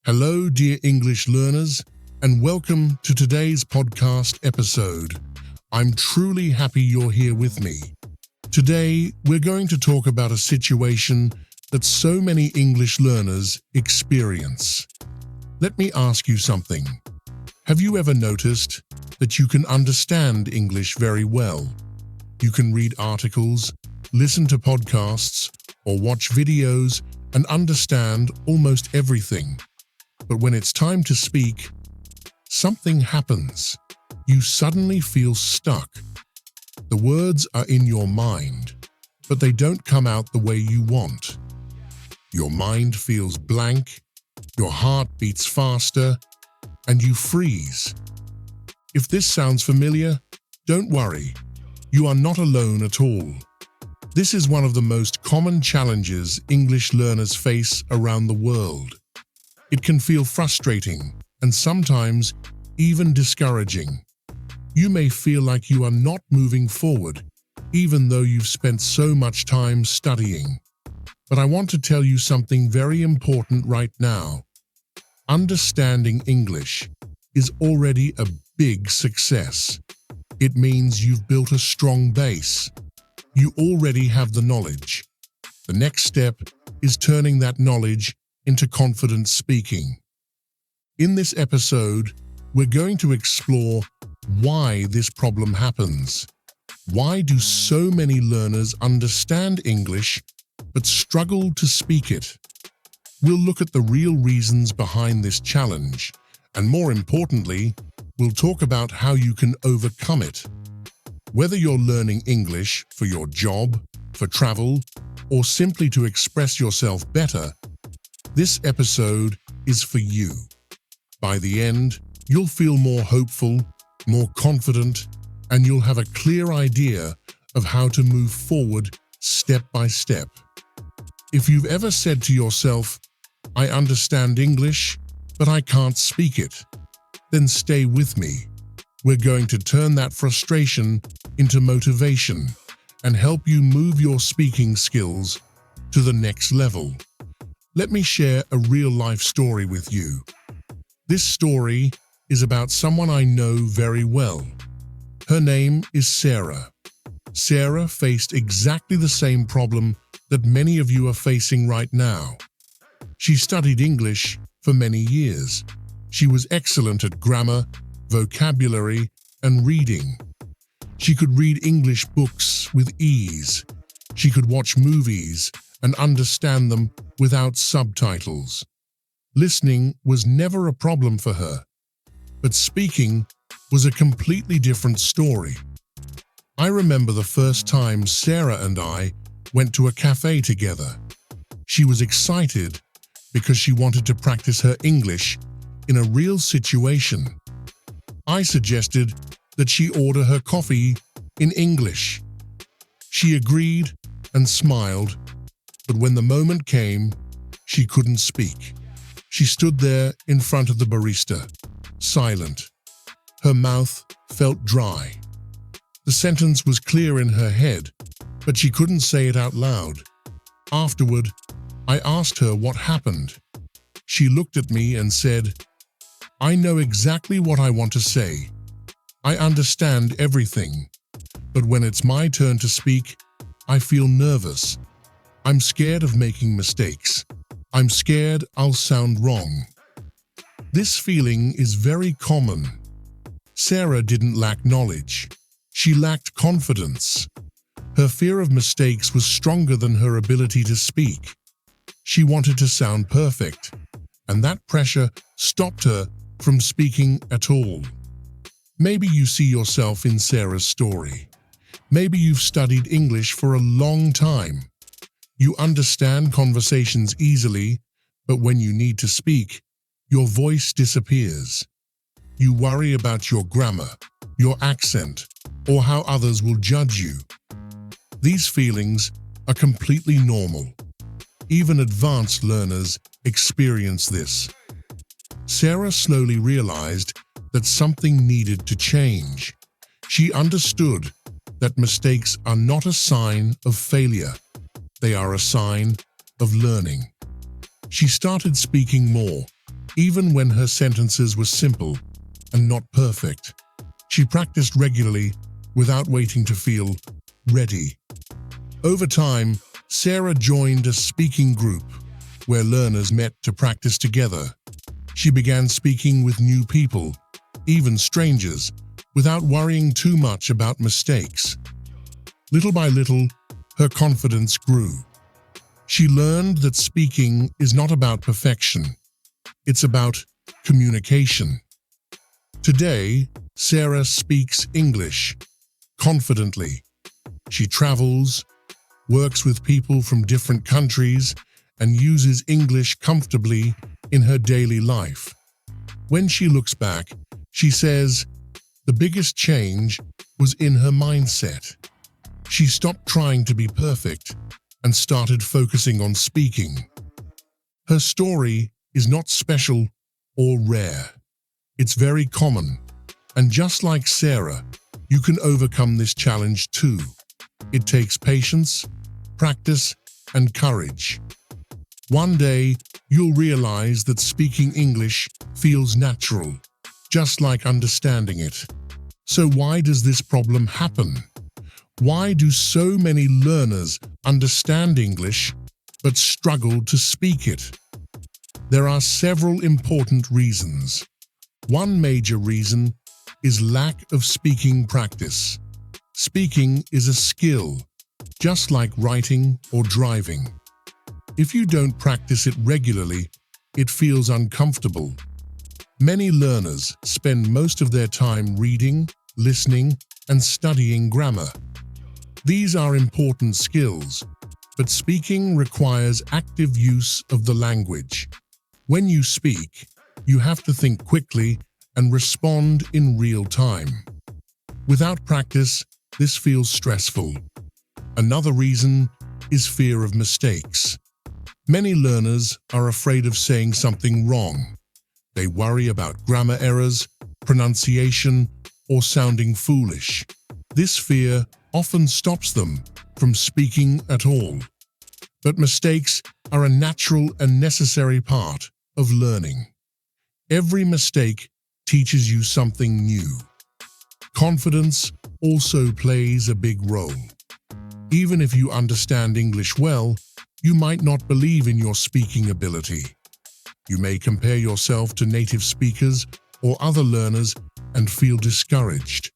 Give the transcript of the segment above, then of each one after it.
Hello, dear English learners, and welcome to today's podcast episode. I'm truly happy you're here with me. Today, we're going to talk about a situation that so many English learners experience. Let me ask you something. Have you ever noticed that you can understand English very well? You can read articles, listen to podcasts, or watch videos and understand almost everything. But when it's time to speak, something happens. You suddenly feel stuck. The words are in your mind, but they don't come out the way you want. Your mind feels blank, your heart beats faster, and you freeze. If this sounds familiar, don't worry. You are not alone at all. This is one of the most common challenges English learners face around the world. It can feel frustrating and sometimes even discouraging. You may feel like you are not moving forward, even though you've spent so much time studying. But I want to tell you something very important right now. Understanding English is already a big success. It means you've built a strong base. You already have the knowledge. The next step is turning that knowledge into confident speaking. In this episode, we're going to explore why this problem happens. Why do so many learners understand English but struggle to speak it? We'll look at the real reasons behind this challenge, and more importantly, we'll talk about how you can overcome it. Whether you're learning English for your job, for travel, or simply to express yourself better, this episode is for you. By the end, you'll feel more hopeful, more confident, and you'll have a clear idea of how to move forward step by step. If you've ever said to yourself, "I understand English, but I can't speak it," then stay with me. We're going to turn that frustration into motivation and help you move your speaking skills to the next level. Let me share a real-life story with you. This story is about someone I know very well. Her name is Sarah. Sarah faced exactly the same problem that many of you are facing right now. She studied English for many years. She was excellent at grammar, vocabulary, and reading. She could read English books with ease. She could watch movies and understand them without subtitles. Listening was never a problem for her, but speaking was a completely different story. I remember the first time Sarah and I went to a cafe together. She was excited because she wanted to practice her English in a real situation. I suggested that she order her coffee in English. She agreed and smiled, but when the moment came, she couldn't speak. She stood there in front of the barista, silent. Her mouth felt dry. The sentence was clear in her head, but she couldn't say it out loud. Afterward, I asked her what happened. She looked at me and said, "I know exactly what I want to say. I understand everything, but when it's my turn to speak, I feel nervous. I'm scared of making mistakes. I'm scared I'll sound wrong." This feeling is very common. Sarah didn't lack knowledge. She lacked confidence. Her fear of mistakes was stronger than her ability to speak. She wanted to sound perfect, and that pressure stopped her from speaking at all. Maybe you see yourself in Sarah's story. Maybe you've studied English for a long time. You understand conversations easily, but when you need to speak, your voice disappears. You worry about your grammar, your accent, or how others will judge you. These feelings are completely normal. Even advanced learners experience this. Sarah slowly realized that something needed to change. She understood that mistakes are not a sign of failure. They are a sign of learning. She started speaking more, even when her sentences were simple and not perfect. She practiced regularly without waiting to feel ready. Over time, Sarah joined a speaking group where learners met to practice together. She began speaking with new people, even strangers, without worrying too much about mistakes. Little by little, her confidence grew. She learned that speaking is not about perfection. It's about communication. Today, Sarah speaks English confidently. She travels, works with people from different countries, and uses English comfortably in her daily life. When she looks back, she says the biggest change was in her mindset. She stopped trying to be perfect and started focusing on speaking. Her story is not special or rare. It's very common, and just like Sarah, you can overcome this challenge too. It takes patience, practice, and courage. One day, you'll realize that speaking English feels natural, just like understanding it. So why does this problem happen? Why do so many learners understand English but struggle to speak it? There are several important reasons. One major reason is lack of speaking practice. Speaking is a skill, just like writing or driving. If you don't practice it regularly, it feels uncomfortable. Many learners spend most of their time reading, listening, and studying grammar. These are important skills, but speaking requires active use of the language. When you speak, you have to think quickly and respond in real time. Without practice, this feels stressful. Another reason is fear of mistakes. Many learners are afraid of saying something wrong. They worry about grammar errors, pronunciation, or sounding foolish. This fear often stops them from speaking at all. But mistakes are a natural and necessary part of learning. Every mistake teaches you something new. Confidence also plays a big role. Even if you understand English well, you might not believe in your speaking ability. You may compare yourself to native speakers or other learners and feel discouraged.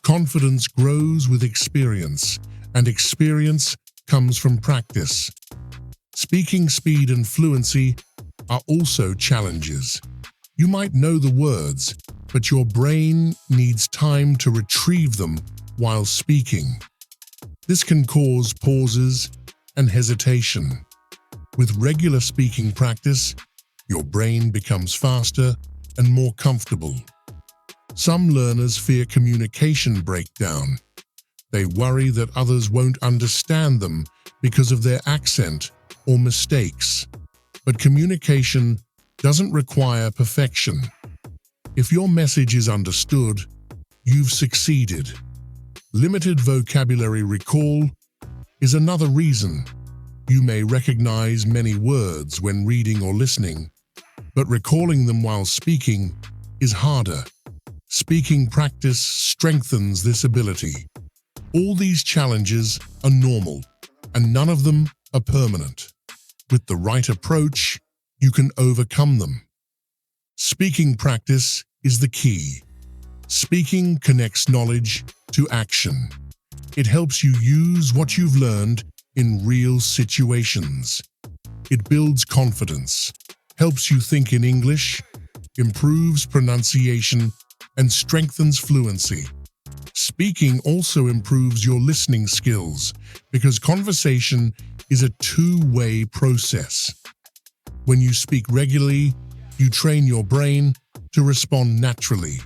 Confidence grows with experience, and experience comes from practice. Speaking speed and fluency are also challenges. You might know the words, but your brain needs time to retrieve them while speaking. This can cause pauses and hesitation. With regular speaking practice, your brain becomes faster and more comfortable. Some learners fear communication breakdown. They worry that others won't understand them because of their accent or mistakes. But communication doesn't require perfection. If your message is understood, you've succeeded. Limited vocabulary recall is another reason. You may recognize many words when reading or listening, but recalling them while speaking is harder. Speaking practice strengthens this ability. All these challenges are normal, and none of them are permanent. With the right approach, you can overcome them. Speaking practice is the key. Speaking connects knowledge to action. It helps you use what you've learned in real situations. It builds confidence, helps you think in English, improves pronunciation, and strengthens fluency. Speaking also improves your listening skills because conversation is a two-way process. When you speak regularly, you train your brain to respond naturally.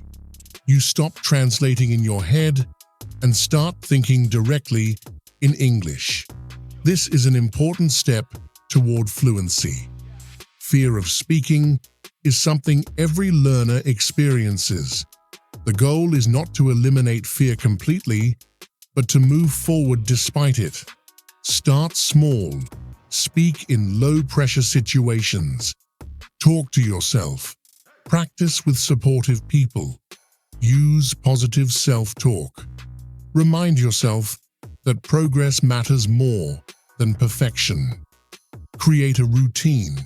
You stop translating in your head and start thinking directly in English. This is an important step toward fluency. Fear of speaking is something every learner experiences. The goal is not to eliminate fear completely, but to move forward despite it. Start small. Speak in low-pressure situations. Talk to yourself. Practice with supportive people. Use positive self-talk. Remind yourself that progress matters more than perfection. Create a routine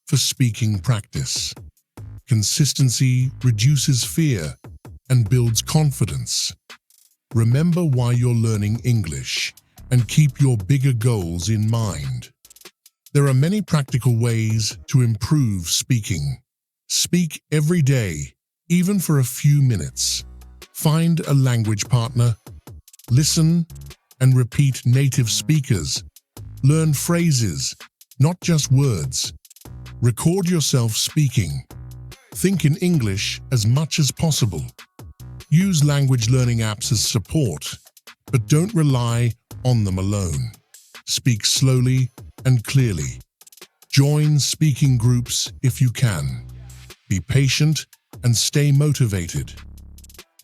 for speaking practice. Consistency reduces fear and builds confidence. Remember why you're learning English and keep your bigger goals in mind. There are many practical ways to improve speaking. Speak every day, even for a few minutes. Find a language partner. Listen and repeat native speakers. Learn phrases, not just words. Record yourself speaking. Think in English as much as possible. Use language learning apps as support, but don't rely on them alone. Speak slowly and clearly. Join speaking groups if you can. Be patient and stay motivated.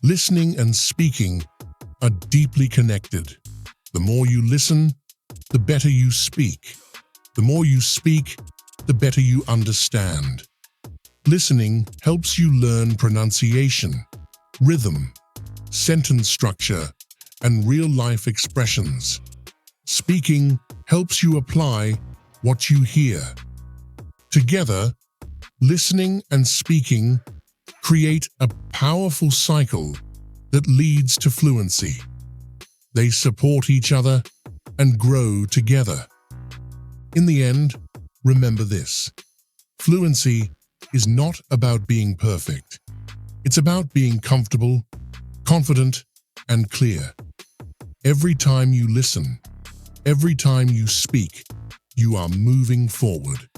Listening and speaking are deeply connected. The more you listen, the better you speak. The more you speak, the better you understand. Listening helps you learn pronunciation, rhythm, sentence structure, and real-life expressions. Speaking helps you apply what you hear. Together, listening and speaking create a powerful cycle that leads to fluency. They support each other and grow together. In the end, remember this: fluency is not about being perfect. It's about being comfortable, confident, and clear. Every time you listen, every time you speak, you are moving forward.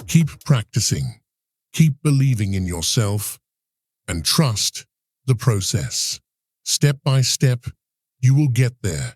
Keep practicing, keep believing in yourself, and trust the process. Step by step, you will get there.